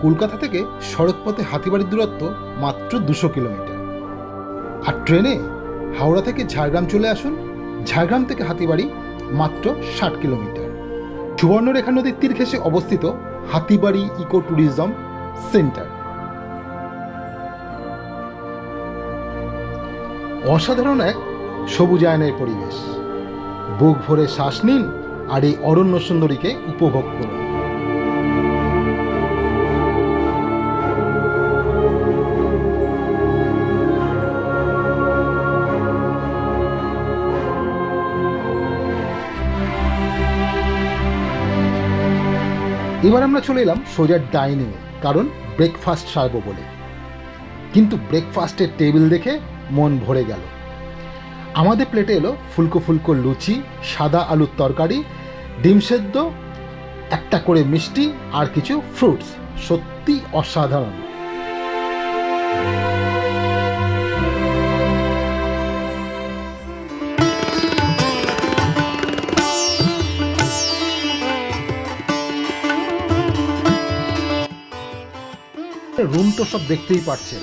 কলকাতা থেকে সড়কপথে হাতিবাড়ির দূরত্ব মাত্র 200 কিলোমিটার। আর ট্রেনে হাওড়া থেকে ঝাড়গ্রাম চলে আসুন, ঝাড়গ্রাম থেকে হাতিবাড়ি মাত্র 60 কিলোমিটার। সুবর্ণরেখা নদীর তীর ঘেঁষে অবস্থিত হাতিবাড়ি ইকো ট্যুরিজম সেন্টার। অসাধারণ এক সবুজায়নের পরিবেশ। বুক ভরে শ্বাস নিন আর এই অরণ্য সুন্দরীকে উপভোগ করুন। এবার আমরা চলে এলাম সোজা ডাইনিংয়ে, কারণ ব্রেকফাস্ট সারবো বলে। কিন্তু ব্রেকফাস্টের টেবিল দেখে মন ভরে গেল। আমাদের প্লেটে এলো ফুলকো ফুলকো লুচি, সাদা আলুর তরকারি, ডিম সেদ্ধ, একটা করে মিষ্টি আর কিছু ফ্রুটস। সত্যি অসাধারণ। রুম তো সব দেখতেই পাচ্ছেন,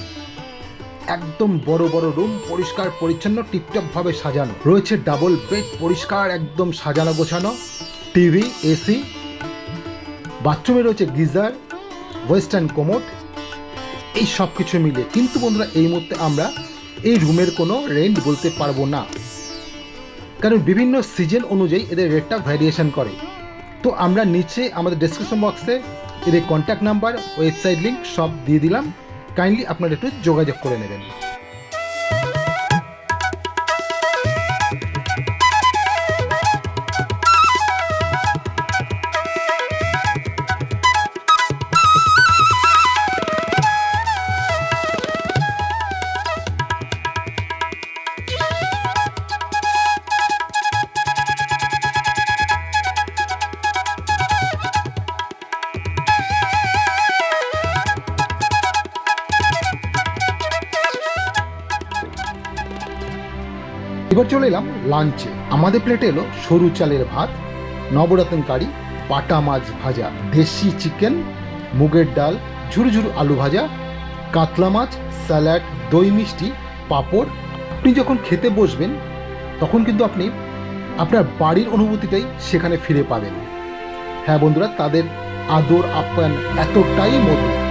একদম বড় বড় রুম, পরিষ্কার পরিচ্ছন্ন, টিপটপ ভাবে সাজানো রয়েছে। ডাবল বেড, পরিষ্কার একদম সাজানো গোছানো, টিভি, এসি, বাথরুমে রয়েছে গিজার, ওয়েস্টার্ন কোমোড, এই সব কিছু মিলে। কিন্তু বন্ধুরা, এই মুহূর্তে আমরা এই রুমের কোনো রেন্ট বলতে পারবো না, কারণ বিভিন্ন সিজন অনুযায়ী এদের রেটটা ভ্যারিয়েশন করে। তো আমরা নিচে আমাদের ডেসক্রিপশন বক্সে এদের কন্ট্যাক্ট নাম্বার, ওয়েবসাইট লিঙ্ক সব দিয়ে দিলাম, কাইন্ডলি আপনারা একটু যোগাযোগ করে নেবেন। এবার চলে এলাম লাঞ্চে। আমাদের প্লেটে এলো সরু চালের ভাত, নবরত্ন কারি, বাটা মাছ ভাজা, দেশি চিকেন, মুগের ডাল, ঝুরঝুর আলু ভাজা, কাতলা মাছ, স্যালাড, দই মিষ্টি, পাঁপড়। আপনি যখন খেতে বসবেন তখন কিন্তু আপনি আপনার বাড়ির অনুভূতিটাই সেখানে ফিরে পাবেন। হ্যাঁ বন্ধুরা, তাদের আদর আপ্যায়ন এতটাই মধুর।